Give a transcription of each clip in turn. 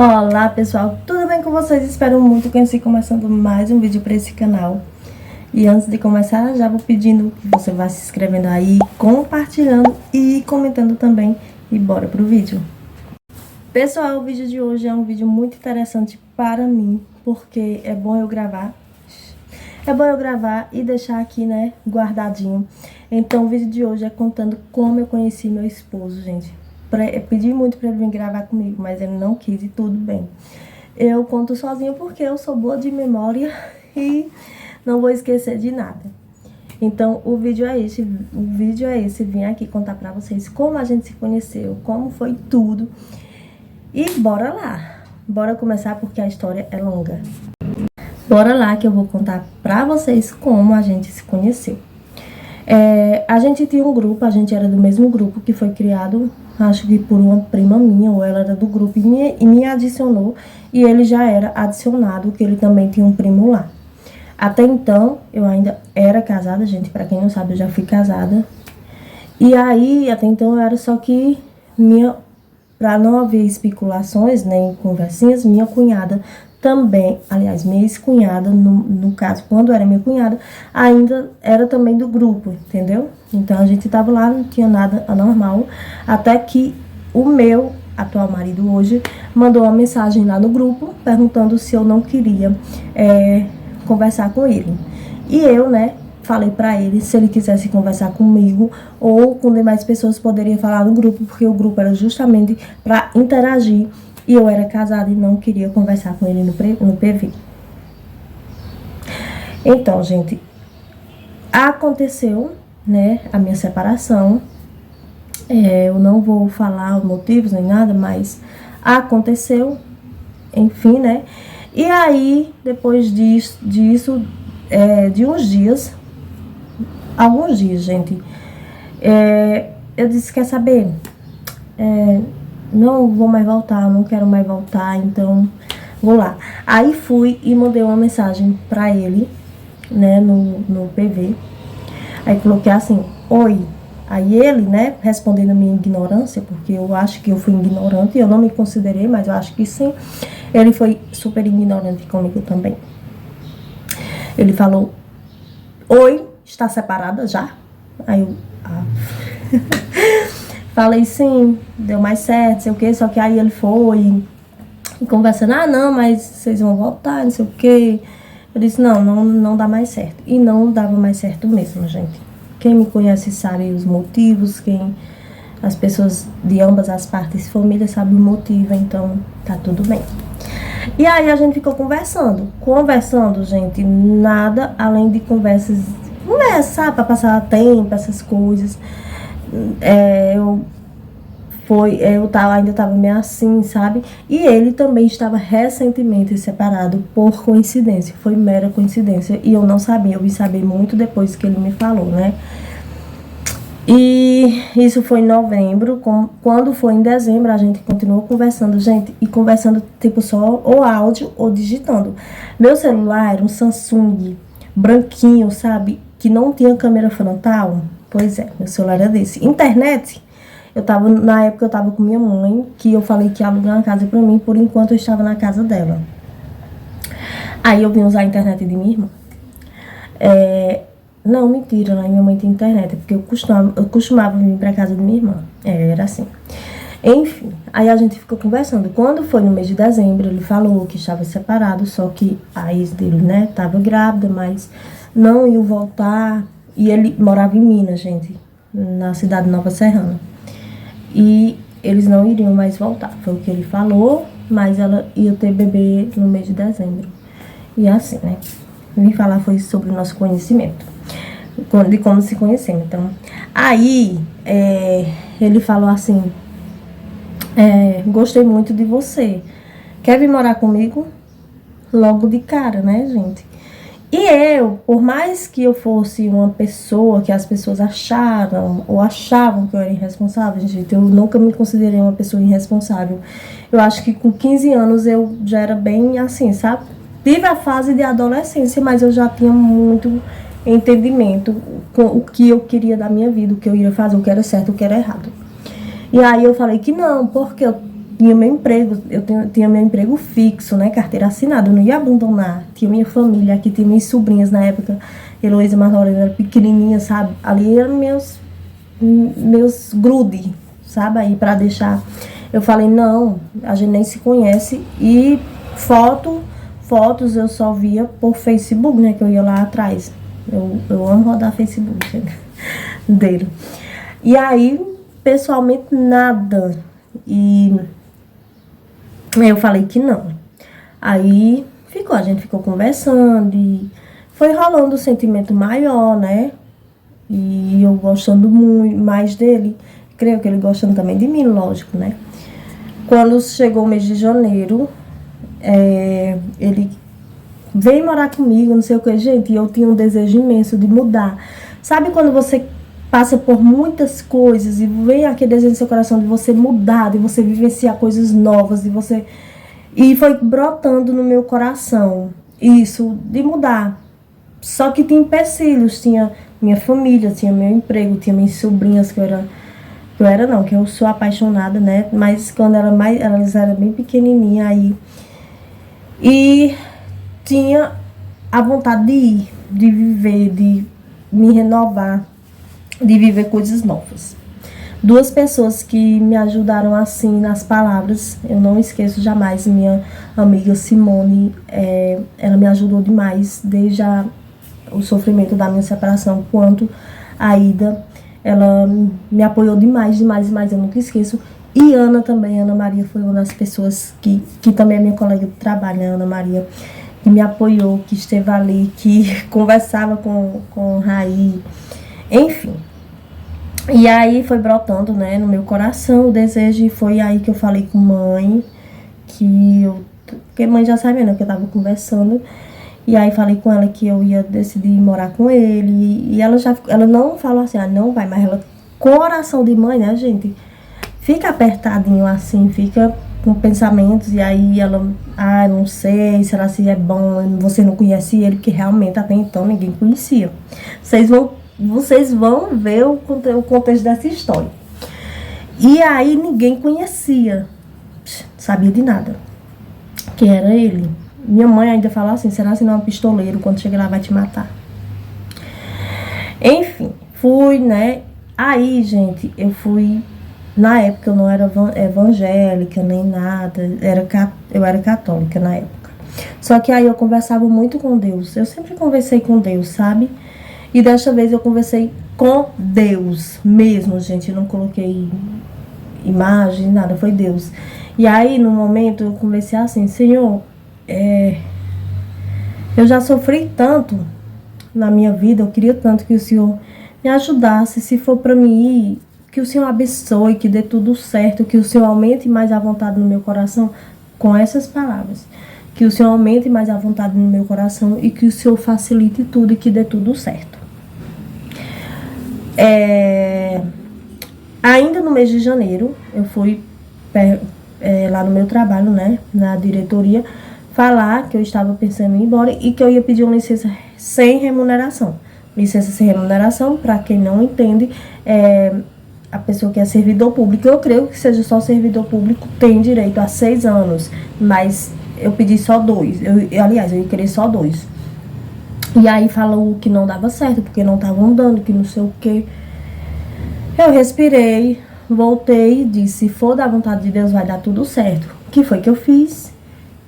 Olá pessoal, tudo bem com vocês? Espero muito que eu esteja começando mais um vídeo para esse canal. E antes de começar, já vou pedindo que você vá se inscrevendo aí, compartilhando e comentando também. E bora pro vídeo. Pessoal, o vídeo de hoje é um vídeo muito interessante para mim, porque é bom eu gravar. É bom eu gravar e deixar aqui, né, guardadinho. Então o vídeo de hoje é contando como eu conheci meu esposo, gente. Pedi muito pra ele vir gravar comigo, mas ele não quis e tudo bem. Eu conto sozinha porque eu sou boa de memória e não vou esquecer de nada. Então o vídeo é esse, vim aqui contar pra vocês como a gente se conheceu, como foi tudo. E bora lá, bora começar porque a história é longa. Bora lá que eu vou contar pra vocês como a gente se conheceu. A gente tinha um grupo, a gente era do mesmo grupo que foi criado, acho que por uma prima minha, ou ela era do grupo e me adicionou, e ele já era adicionado, que ele também tinha um primo lá. Até então, eu ainda era casada, gente, pra quem não sabe, eu já fui casada. E aí, até então, eu era só que pra não haver especulações, nem conversinhas, minha cunhada também, aliás, minha ex-cunhada, no caso, quando era minha cunhada, ainda era também do grupo, entendeu? Então a gente tava lá, não tinha nada anormal, até que o meu atual marido hoje mandou uma mensagem lá no grupo, perguntando se eu não queria conversar com ele. E eu, né, falei pra ele se ele quisesse conversar comigo ou com demais pessoas, poderia falar no grupo, porque o grupo era justamente pra interagir. E eu era casada e não queria conversar com ele no PV. Então, gente, aconteceu, né, a minha separação. Eu não vou falar os motivos nem nada, mas aconteceu, enfim, né. E aí, depois disso, de uns dias, alguns dias, gente, eu disse, quer saber, não vou mais voltar, não quero mais voltar, então vou lá. Aí fui e mandei uma mensagem pra ele, né, no PV. Aí coloquei assim, oi. Aí ele, né, respondendo a minha ignorância, porque eu acho que eu fui ignorante, eu não me considerei, mas eu acho que sim. Ele foi super ignorante comigo também. Ele falou, oi, está separada já? Aí eu... Falei, sim, deu mais certo, sei o que, só que aí ele foi conversando, não, mas vocês vão voltar, não sei o que. Eu disse, não dá mais certo. E não dava mais certo mesmo, gente. Quem me conhece sabe os motivos, as pessoas de ambas as partes, família, sabe o motivo, então tá tudo bem. E aí a gente ficou conversando, gente, nada além de conversar pra passar tempo, essas coisas. Ainda tava meio assim, sabe? E ele também estava recentemente separado por coincidência. Foi mera coincidência. E eu não sabia, eu vim saber muito depois que ele me falou, né? E isso foi em novembro. Quando foi em dezembro, a gente continuou conversando, gente. E conversando, tipo, só ou áudio ou digitando. Meu celular era um Samsung branquinho, sabe? Que não tinha câmera frontal. Pois é, meu celular era desse. Internet, na época eu tava com minha mãe, que eu falei que ia alugar uma casa pra mim, por enquanto eu estava na casa dela. Aí eu vim usar a internet de minha irmã. Não, mentira, né? Minha mãe tem internet, porque eu costumava vir pra casa de minha irmã. Era assim. Enfim, aí a gente ficou conversando. Quando foi no mês de dezembro, ele falou que estava separado, só que a ex dele, né, tava grávida, mas não ia voltar. E ele morava em Minas, gente, na cidade de Nova Serrana. E eles não iriam mais voltar, foi o que ele falou, mas ela ia ter bebê no mês de dezembro. E assim, né, vim falar foi sobre o nosso conhecimento, de como se conhecemos. Então, aí, ele falou assim, gostei muito de você, quer vir morar comigo? Logo de cara, né, gente? E eu, por mais que eu fosse uma pessoa que as pessoas achavam que eu era irresponsável, gente, eu nunca me considerei uma pessoa irresponsável. Eu acho que com 15 anos eu já era bem assim, sabe? Tive a fase de adolescência, mas eu já tinha muito entendimento com o que eu queria da minha vida, o que eu ia fazer, o que era certo, o que era errado. E aí eu falei que não, porque eu tinha meu emprego, tinha meu emprego fixo, né, carteira assinada, eu não ia abandonar. Tinha minha família, aqui tinha minhas sobrinhas na época, Heloísa e Marlorena era pequenininha, sabe? Ali eram meus grude, sabe? Aí pra deixar, eu falei, não, a gente nem se conhece. E fotos eu só via por Facebook, né, que eu ia lá atrás. Eu amo rodar Facebook, gente, dele. E aí, pessoalmente, nada. E eu falei que não. Aí a gente ficou conversando e foi rolando um sentimento maior, né? E eu gostando muito mais dele. Creio que ele gostando também de mim, lógico, né? Quando chegou o mês de janeiro, ele veio morar comigo, não sei o que, gente, e eu tinha um desejo imenso de mudar. Sabe quando você passa por muitas coisas e vem aquele desejo no seu coração de você mudar, de você vivenciar coisas novas, de você... E foi brotando no meu coração isso, de mudar. Só que tinha empecilhos, tinha minha família, tinha meu emprego, tinha minhas sobrinhas, que eu sou apaixonada, né? Mas quando elas eram bem pequenininhas aí. E tinha a vontade de ir, de viver, de me renovar, de viver coisas novas. Duas pessoas que me ajudaram assim nas palavras, eu não esqueço jamais, minha amiga Simone, ela me ajudou demais, desde o sofrimento da minha separação, quanto a Ida, ela me apoiou demais, eu nunca esqueço. E Ana também, Ana Maria foi uma das pessoas que também é minha colega de trabalho, né, Ana Maria, que me apoiou, que esteve ali, que conversava com Raí, enfim. E aí foi brotando, né, no meu coração o desejo, e foi aí que eu falei com mãe, porque mãe já sabia, né, que eu tava conversando, e aí falei com ela que eu ia decidir morar com ele, e ela não falou assim, não vai, mas ela, coração de mãe, né, gente, fica apertadinho assim, fica com pensamentos, e aí ela, não sei, será se é bom, você não conhece ele, porque realmente até então ninguém conhecia. Vocês vão ver o contexto dessa história. E aí ninguém conhecia, sabia de nada, que era ele. Minha mãe ainda falou assim, será que não é um pistoleiro, quando chegar lá vai te matar? Enfim, fui, né? Aí, gente, eu fui... Na época eu não era evangélica nem nada, eu era católica na época. Só que aí eu conversava muito com Deus, eu sempre conversei com Deus, sabe? E desta vez eu conversei com Deus mesmo, gente, eu não coloquei imagem, nada, foi Deus. E aí no momento eu comecei assim, Senhor, eu já sofri tanto na minha vida, eu queria tanto que o Senhor me ajudasse, se for para mim ir, que o Senhor abençoe, que dê tudo certo, que o Senhor aumente mais a vontade no meu coração, com essas palavras. Que o Senhor aumente mais a vontade no meu coração e que o Senhor facilite tudo e que dê tudo certo. Ainda no mês de janeiro, eu fui lá no meu trabalho, né, na diretoria, falar que eu estava pensando em ir embora e que eu ia pedir uma licença sem remuneração. Licença sem remuneração, para quem não entende, a pessoa que é servidor público, eu creio que seja só servidor público, tem direito a 6 anos, mas eu pedi só 2, aliás, eu ia querer só 2. E aí falou que não dava certo, porque não estavam dando, que não sei o que. Eu respirei, voltei e disse, se for da vontade de Deus, vai dar tudo certo. O que foi que eu fiz?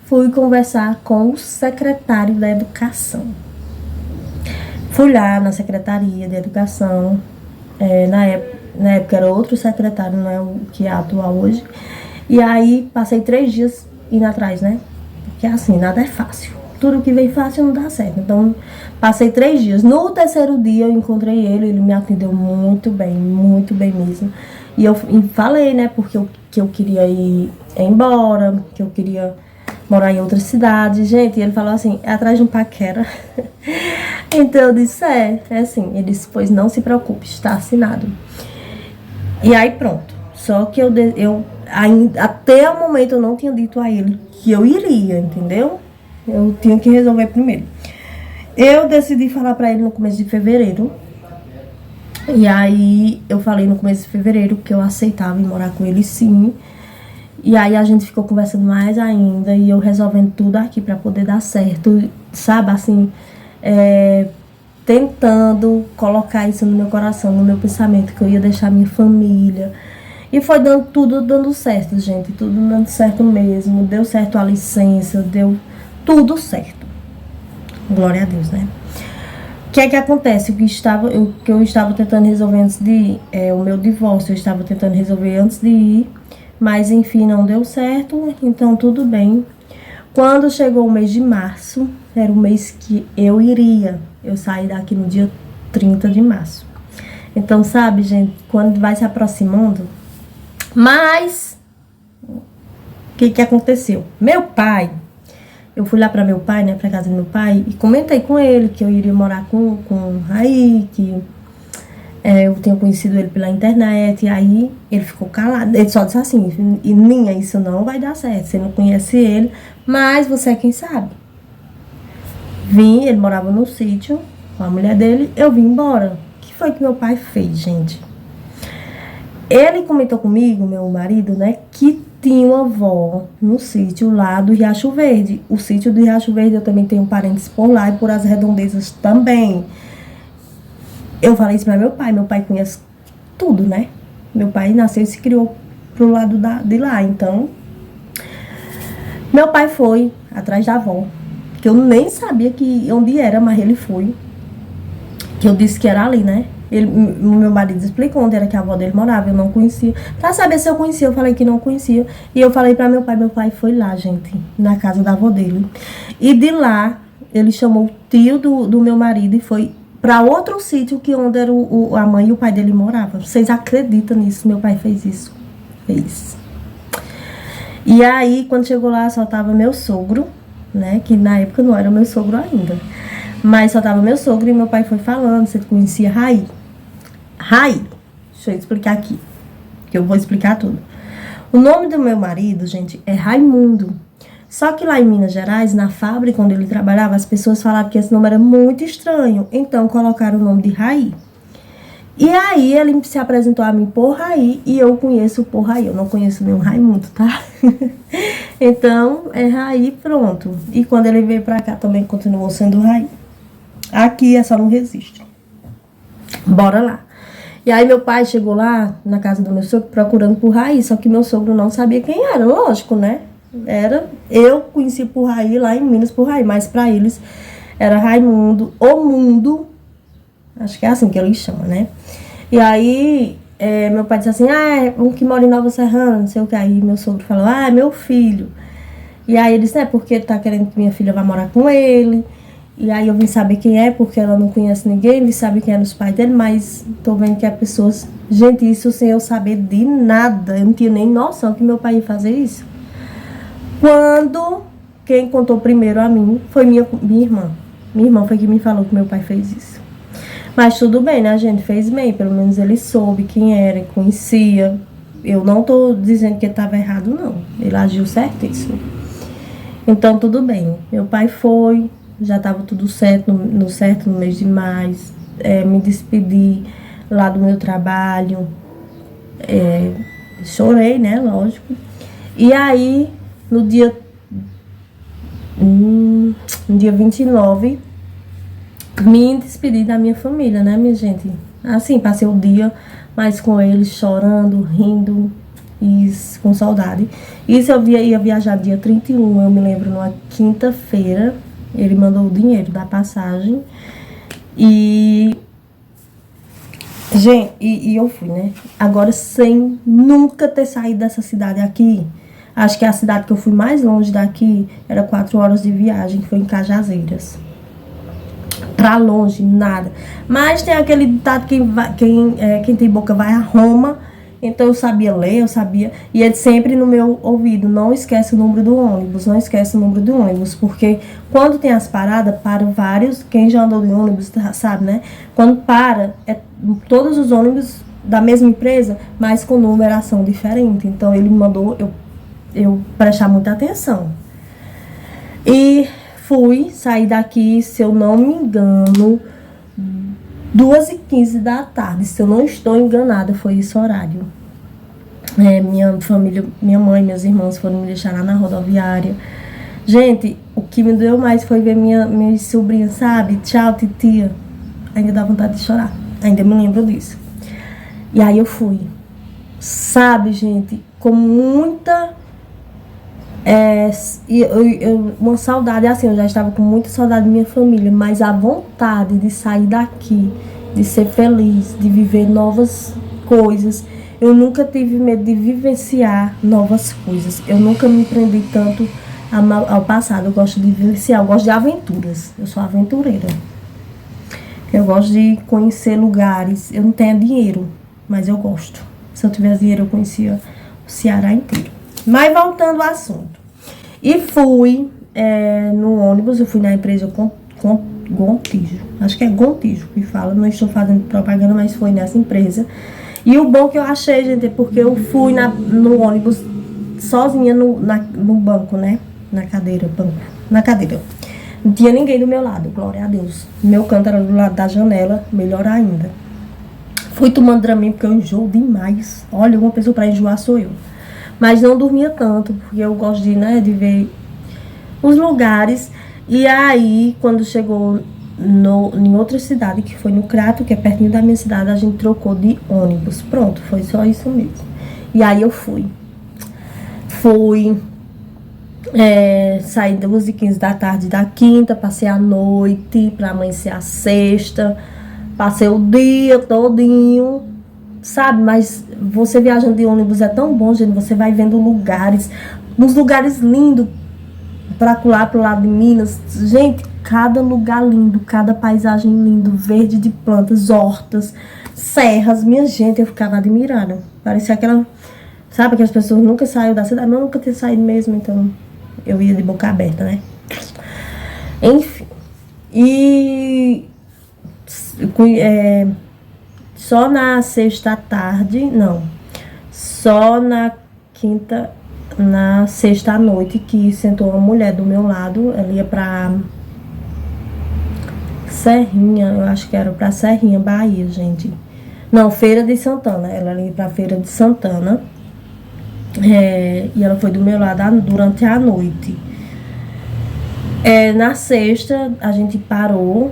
Fui conversar com o secretário da Educação. Fui lá na Secretaria de Educação, na época era outro secretário, não é o que é atual hoje. E aí passei 3 dias indo atrás, né? Porque assim, nada é fácil. Tudo que vem fácil não dá certo. Então, passei 3 dias. No terceiro dia eu encontrei ele me atendeu muito bem mesmo. E eu falei, né, porque eu queria ir embora, que eu queria morar em outra cidade. Gente, e ele falou assim, é atrás de um paquera. Então eu disse, é assim. Ele disse, pois não se preocupe, está assinado. E aí pronto. Só que até o momento eu não tinha dito a ele que eu iria, entendeu? Eu tinha que resolver primeiro. Eu decidi falar pra ele no começo de fevereiro. E aí eu falei no começo de fevereiro que eu aceitava ir morar com ele sim. E aí a gente ficou conversando mais ainda e eu resolvendo tudo aqui pra poder dar certo, sabe, assim, tentando colocar isso no meu coração, no meu pensamento, que eu ia deixar minha família. E foi tudo dando certo, gente, tudo dando certo mesmo, deu certo a licença, deu tudo certo. Glória a Deus, né? O que é que acontece? O que eu estava tentando resolver antes de ir, o meu divórcio, eu estava tentando resolver antes de ir, mas enfim, não deu certo, então tudo bem. Quando chegou o mês de março, era o mês que eu iria. Eu saí daqui no dia 30 de março. Então, sabe, gente, quando vai se aproximando. Mas, o que aconteceu? Meu pai, eu fui lá pra meu pai, né, pra casa do meu pai, e comentei com ele que eu iria morar com o Raí, que eu tinha conhecido ele pela internet, e aí ele ficou calado. Ele só disse assim, e Ninha, isso não vai dar certo, você não conhece ele, mas você é quem sabe. Vim, ele morava no sítio com a mulher dele, eu vim embora. O que foi que meu pai fez, gente? Ele comentou comigo, meu marido, né, que tinha uma avó no sítio lá do Riacho Verde. O sítio do Riacho Verde eu também tenho parentes por lá e por as redondezas também. Eu falei isso pra meu pai conhece tudo, né? Meu pai nasceu e se criou pro lado de lá, então... Meu pai foi atrás da avó, que eu nem sabia onde era, mas ele foi. Que eu disse que era ali, né? Meu marido explicou onde era que a avó dele morava, eu não conhecia. Pra saber se eu conhecia, eu falei que não conhecia. E eu falei pra meu pai foi lá, gente, na casa da avó dele. E de lá, ele chamou o tio do meu marido e foi pra outro sítio que onde era a mãe e o pai dele moravam. Vocês acreditam nisso? Meu pai fez isso? Fez. E aí, quando chegou lá, só tava meu sogro, né? Que na época não era meu sogro ainda. Mas só tava meu sogro e meu pai foi falando, você conhecia Raí? Raí, deixa eu explicar aqui, que eu vou explicar tudo. O nome do meu marido, gente, é Raimundo. Só que lá em Minas Gerais, na fábrica onde ele trabalhava, as pessoas falavam que esse nome era muito estranho. Então, colocaram o nome de Raí. E aí, ele se apresentou a mim por Raí e eu conheço por Raí. Eu não conheço nenhum Raimundo, tá? Então, é Raí, pronto. E quando ele veio pra cá, também continuou sendo Raí. Aqui é só no registro. Bora lá. E aí meu pai chegou lá na casa do meu sogro procurando por Raí, só que meu sogro não sabia quem era, lógico, né? Eu conheci por Raí lá em Minas por Raí, mas pra eles era Raimundo, o Mundo, acho que é assim que eles chamam, né? E aí meu pai disse assim, é um que mora em Nova Serrana, não sei o que. Aí meu sogro falou, é meu filho. E aí ele disse, porque ele tá querendo que minha filha vá morar com ele. E aí eu vim saber quem é, porque ela não conhece ninguém, vim saber quem é os pais dele, mas tô vendo que é pessoas... Gente, isso sem eu saber de nada, eu não tinha nem noção que meu pai ia fazer isso. Quando quem contou primeiro a mim foi minha irmã. Minha irmã foi que me falou que meu pai fez isso. Mas tudo bem, né, a gente fez bem, pelo menos ele soube quem era, conhecia. Eu não tô dizendo que ele tava errado, não. Ele agiu certíssimo. Então tudo bem, meu pai foi... Já estava tudo certo no mês de maio. Me despedi lá do meu trabalho. Chorei, né? Lógico. E aí, no dia 29, me despedi da minha família, né, minha gente? Assim, passei o dia mais com eles, chorando, rindo e com saudade. Isso eu ia viajar dia 31, eu me lembro, numa quinta-feira. Ele mandou o dinheiro da passagem. E... Gente, e eu fui, né? Agora, sem nunca ter saído dessa cidade aqui. Acho que a cidade que eu fui mais longe daqui era 4 horas de viagem, que foi em Cajazeiras. Pra longe, nada. Mas tem aquele ditado, quem tem boca vai a Roma. Então eu sabia ler, eu sabia. E ele sempre no meu ouvido, não esquece o número do ônibus, não esquece o número do ônibus. Porque quando tem as paradas, param vários, quem já andou de ônibus sabe, né? Quando para, todos os ônibus da mesma empresa, mas com numeração diferente. Então ele mandou eu prestar muita atenção. E sair daqui, se eu não me engano, 2h15 da tarde, se eu não estou enganada, foi esse horário. Minha família, minha mãe, meus irmãos foram me deixar lá na rodoviária. Gente, o que me doeu mais foi ver minha sobrinha, sabe? Tchau, titia. Ainda dá vontade de chorar. Ainda me lembro disso. E aí eu fui. Sabe, gente, com muita... uma saudade, assim, eu já estava com muita saudade da minha família, mas a vontade de sair daqui, de ser feliz, de viver novas coisas. Eu nunca tive medo de vivenciar novas coisas. Eu nunca me prendi tanto ao passado. Eu gosto de vivenciar, eu gosto de aventuras. Eu sou aventureira. Eu gosto de conhecer lugares. Eu não tenho dinheiro, mas eu gosto. Se eu tivesse dinheiro, eu conhecia o Ceará inteiro. Mas voltando ao assunto. E fui no ônibus, eu fui na empresa Gontijo. Acho que é Gontijo que fala. Não estou fazendo propaganda, mas foi nessa empresa. E o bom que eu achei, gente, é porque eu fui no ônibus sozinha no banco, né? Na cadeira. Não tinha ninguém do meu lado, glória a Deus. Meu canto era do lado da janela, melhor ainda. Fui tomando Dramin porque eu enjoo demais. Olha, uma pessoa pra enjoar sou eu. Mas não dormia tanto, porque eu gosto de ver os lugares. E aí, quando chegou em outra cidade, que foi no Crato, que é pertinho da minha cidade, a gente trocou de ônibus. Pronto, foi só isso mesmo. E aí eu fui. Saí 2h15 da tarde da quinta, passei a noite pra amanhecer a sexta. Passei o dia todinho, sabe? Mas você viajando de ônibus é tão bom, gente. Você vai vendo lugares, uns lugares lindos pra lá, pro lado de Minas. Gente, cada lugar lindo, cada paisagem lindo, verde de plantas, hortas, serras. Minha gente, eu ficava admirada. Parecia sabe, que as pessoas nunca saíram da cidade, mas eu nunca tinha saído mesmo, então eu ia de boca aberta, né? Enfim. E só na sexta tarde, não, só na sexta à noite que sentou uma mulher do meu lado. Ela ia pra Serrinha, eu acho que era pra Serrinha, Bahia, gente. Não, Feira de Santana. Ela ia pra Feira de Santana. E ela foi do meu lado durante a noite. Na sexta, a gente parou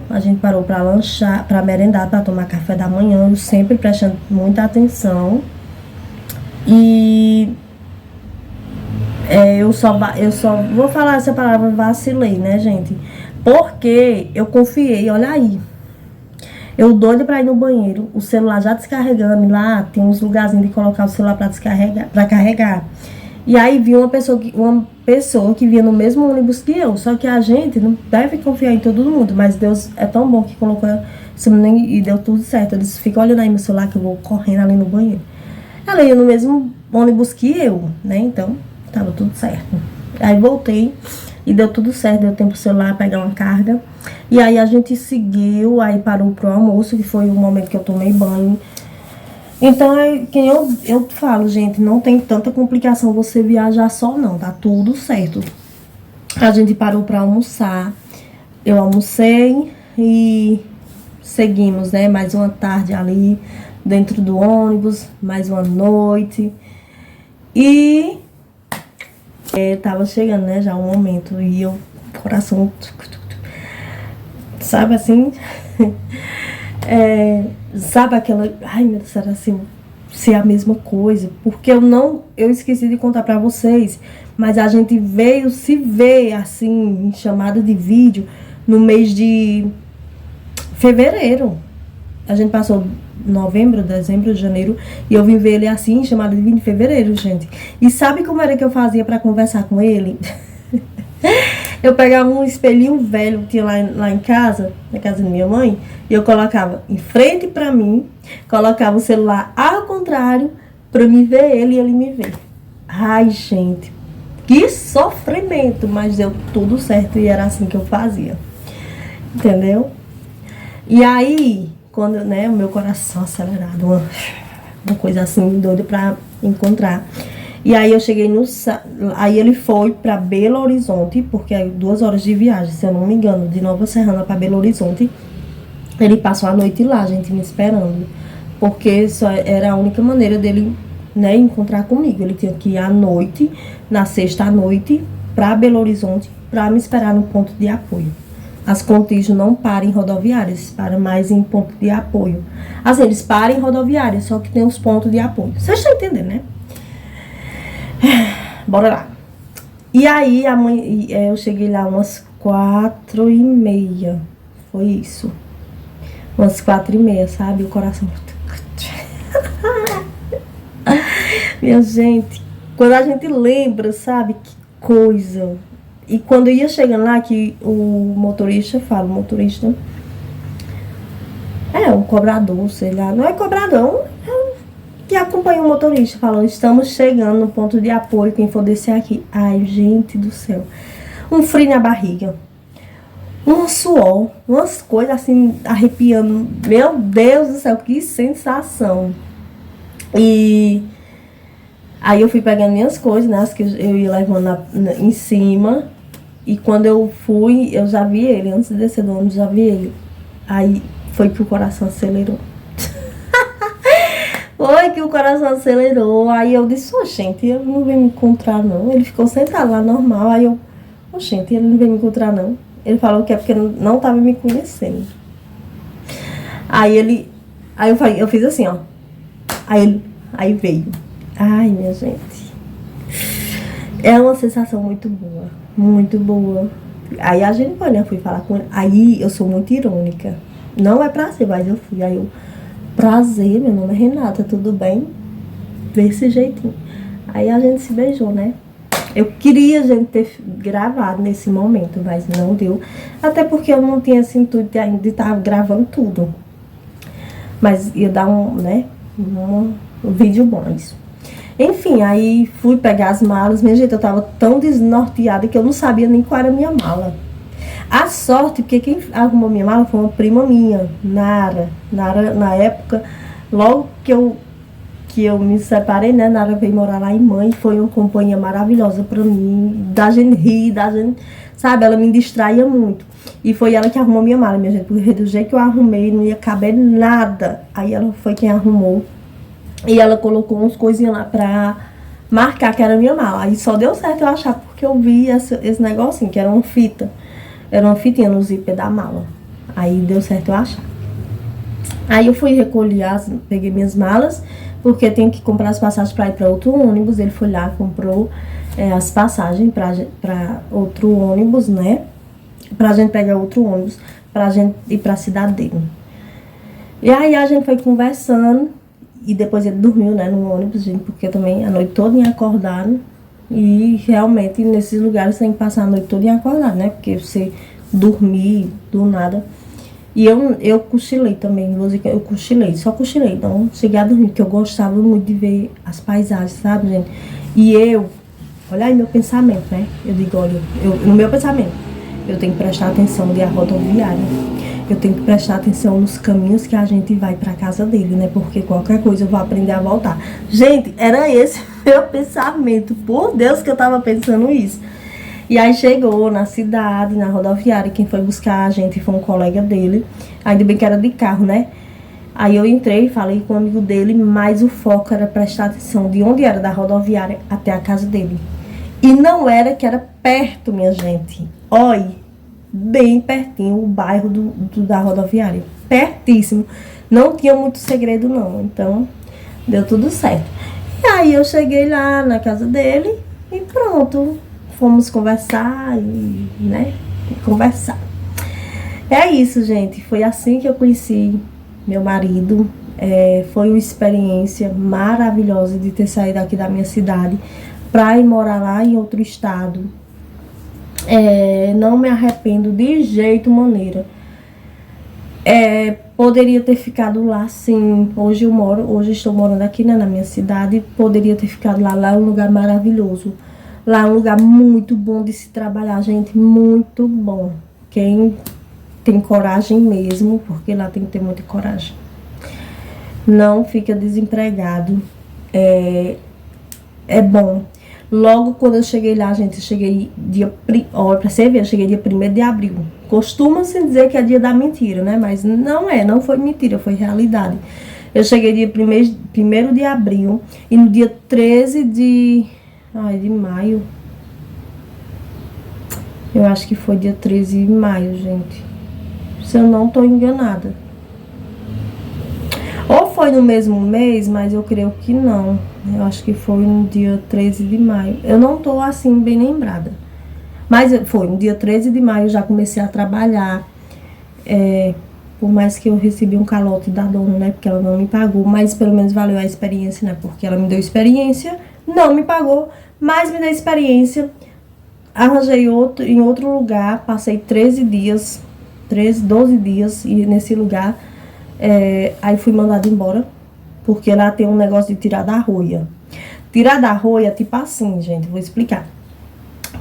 pra lanchar, pra merendar, pra tomar café da manhã, eu sempre prestando muita atenção. E eu só vou falar essa palavra, vacilei, né, gente? Porque eu confiei, olha aí. Eu doido pra ir no banheiro, o celular já descarregando, e lá tem uns lugarzinhos de colocar o celular pra carregar. E aí vi uma pessoa que vinha no mesmo ônibus que eu. Só que a gente não deve confiar em todo mundo, mas Deus é tão bom que colocou e deu tudo certo. Eu disse, fica olhando aí meu celular que eu vou correndo ali no banheiro. Ela ia no mesmo ônibus que eu, né? Então, tava tudo certo. Aí voltei e deu tudo certo, deu tempo pro celular pegar uma carga. E aí a gente seguiu, aí parou pro almoço, que foi o momento que eu tomei banho. Então, quem eu falo, gente, não tem tanta complicação você viajar só, não, tá tudo certo. A gente parou pra almoçar, eu almocei e seguimos, né, mais uma tarde ali dentro do ônibus, mais uma noite. E tava chegando, né, já o momento, e eu, coração, sabe assim... sabe aquela... Ai, meu Deus, será assim, se é a mesma coisa? Porque eu esqueci de contar pra vocês, mas a gente veio se ver, assim, em chamada de vídeo, no mês de fevereiro. A gente passou novembro, dezembro, janeiro, e eu vim ver ele assim, em chamada de vídeo em fevereiro, gente. E sabe como era que eu fazia pra conversar com ele? Eu pegava um espelhinho velho que tinha lá em casa, na casa da minha mãe, e eu colocava em frente pra mim, colocava o celular ao contrário, pra me ver ele e ele me ver. Ai, gente, que sofrimento, mas deu tudo certo e era assim que eu fazia. Entendeu? E aí, quando, né, o meu coração acelerado, uma coisa assim, doida pra encontrar. E aí eu cheguei aí ele foi pra Belo Horizonte, porque é 2 horas de viagem, se eu não me engano, de Nova Serrana pra Belo Horizonte. Ele passou a noite lá, gente, me esperando, porque só era a única maneira dele né, encontrar comigo. Ele tinha que ir à noite, na sexta à noite, para Belo Horizonte, para me esperar no ponto de apoio. As contígios não param em rodoviárias, param mais em ponto de apoio. Assim, eles param em rodoviárias, só que tem os pontos de apoio. Vocês estão entendendo, né? Bora lá. E aí, eu cheguei lá umas 4h30. Foi isso. Umas 4h30, sabe? O coração... Minha gente, quando a gente lembra, sabe? Que coisa... E quando eu ia chegando lá, que o motorista um cobrador, sei lá, não é cobrador, que acompanha o motorista, falando, estamos chegando no ponto de apoio, quem for descer aqui. Ai, gente do céu, um frio na barriga, um suor, umas coisas assim, arrepiando, meu Deus do céu, que sensação. E aí eu fui pegando minhas coisas, né, as que eu ia levando em cima. E quando eu fui, eu já vi ele, antes de descer do ônibus, já vi ele. Aí foi que o coração acelerou. Foi que o coração acelerou. Aí eu disse, gente, ele não veio me encontrar não. Ele ficou sentado lá normal. Aí eu, gente, ele não veio me encontrar não. Ele falou que é porque não estava me conhecendo. Aí eu fiz assim, ó. Aí veio. Ai, minha gente. É uma sensação muito boa. Muito boa. Aí a gente, olha, eu fui falar com ele. Aí eu sou muito irônica. Não é prazer, mas eu fui. Aí eu, prazer, meu nome é Renata, tudo bem? Desse jeitinho. Aí a gente se beijou, né? Eu queria a gente ter gravado nesse momento, mas não deu. Até porque eu não tinha esse intuito de estar gravando tudo. Mas ia dar um vídeo bom isso. Enfim, aí fui pegar as malas. Minha gente, eu tava tão desnorteada que eu não sabia nem qual era a minha mala. A sorte, porque quem arrumou minha mala foi uma prima minha, Nara. Nara, na época, logo que eu me separei, né? Nara veio morar lá em Mãe. Foi uma companhia maravilhosa pra mim. Da gente rir, sabe? Ela me distraía muito. E foi ela que arrumou minha mala, minha gente. Porque do jeito que eu arrumei, não ia caber nada. Aí ela foi quem arrumou. E ela colocou uns coisinhas lá pra marcar que era minha mala. Aí só deu certo eu achar, porque eu vi esse negocinho, que era uma fita. Era uma fitinha no zíper da mala. Aí deu certo eu achar. Aí eu fui recolher, peguei minhas malas, porque tem que comprar as passagens pra ir pra outro ônibus. Ele foi lá, comprou as passagens pra outro ônibus, né? Pra gente pegar outro ônibus, pra gente ir pra cidade dele. E aí a gente foi conversando. E depois ele dormiu, né, no ônibus, gente, porque também a noite toda acordado. E realmente nesses lugares você tem que passar a noite toda acordado, né? Porque você dormir do nada. E eu cochilei também, vou dizer que eu cochilei, só cochilei. Então cheguei a dormir, porque eu gostava muito de ver as paisagens, sabe, gente? E olha aí meu pensamento, né? Eu digo, olha, no meu pensamento, eu tenho que prestar atenção de a rodoviária. Eu tenho que prestar atenção nos caminhos que a gente vai pra casa dele, né? Porque qualquer coisa eu vou aprender a voltar. Gente, era esse meu pensamento. Por Deus que eu tava pensando isso. E aí chegou na cidade, na rodoviária. Quem foi buscar a gente foi um colega dele. Ainda bem que era de carro, né? Aí eu entrei e falei com o amigo dele, mas o foco era prestar atenção de onde era da rodoviária até a casa dele. E não era que era perto, minha gente. Olha, bem pertinho o bairro da rodoviária. Pertíssimo. Não tinha muito segredo, não. Então, deu tudo certo. E aí eu cheguei lá na casa dele e pronto. Fomos conversar e, né, conversar. É isso, gente. Foi assim que eu conheci meu marido. Foi uma experiência maravilhosa de ter saído aqui da minha cidade para ir morar lá em outro estado. Não me arrependo de jeito maneira. Poderia ter ficado lá, sim. Hoje estou morando aqui, né, na minha cidade. Poderia ter ficado lá. Lá é um lugar maravilhoso. Lá é um lugar muito bom de se trabalhar, gente. Muito bom. Quem tem coragem mesmo, porque lá tem que ter muita coragem, não fica desempregado. É bom. Logo quando eu cheguei lá, gente, eu cheguei olha, pra você ver, eu cheguei dia 1º de abril. Costuma-se dizer que é dia da mentira, né? Mas não foi mentira, foi realidade. Eu cheguei dia 1º de abril e no dia 13 de maio. Eu acho que foi dia 13 de maio, gente. Se eu não tô enganada. Ou foi no mesmo mês, mas eu creio que não. Eu acho que foi no dia 13 de maio. Eu não tô assim bem lembrada. Mas foi no dia 13 de maio, eu já comecei a trabalhar. Por mais que eu recebi um calote da dona, né? Porque ela não me pagou. Mas pelo menos valeu a experiência, né? Porque ela me deu experiência, não me pagou, mas me deu experiência. Arranjei em outro lugar, passei 12 dias e nesse lugar. Aí fui mandada embora, porque lá tem um negócio de tirar da rolha. Tirar da rolha, tipo assim, gente, vou explicar.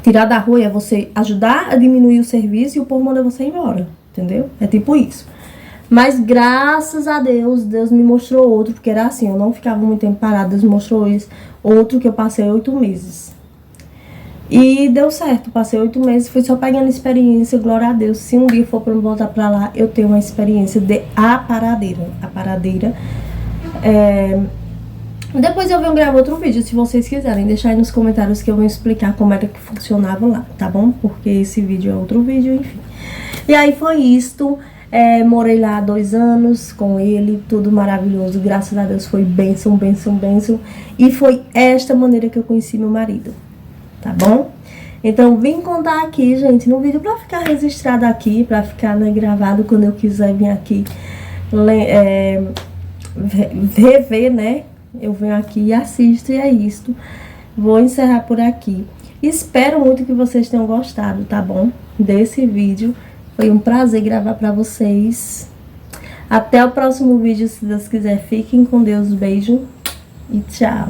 Tirar da rolha é você ajudar a diminuir o serviço e o povo manda você embora, entendeu? É tipo isso. Mas graças a Deus, Deus me mostrou outro, porque era assim, eu não ficava muito tempo parada, Deus mostrou isso, outro que eu passei 8 meses. E deu certo, passei 8 meses, fui só pegando experiência, glória a Deus. Se um dia for pra eu voltar pra lá, eu tenho uma experiência de aparadeira. Depois eu venho gravar outro vídeo, se vocês quiserem. Deixar aí nos comentários que eu vou explicar como era que funcionava lá, tá bom? Porque esse vídeo é outro vídeo, enfim. E aí foi isto. Morei lá 2 anos com ele, tudo maravilhoso. Graças a Deus foi bênção, bênção, bênção. E foi esta maneira que eu conheci meu marido. Tá bom? Então, vim contar aqui, gente, no vídeo pra ficar registrado aqui, pra ficar, né, gravado quando eu quiser vir aqui rever, né? Eu venho aqui e assisto, e é isto. Vou encerrar por aqui. Espero muito que vocês tenham gostado, tá bom? Desse vídeo. Foi um prazer gravar pra vocês. Até o próximo vídeo, se Deus quiser. Fiquem com Deus. Beijo e tchau.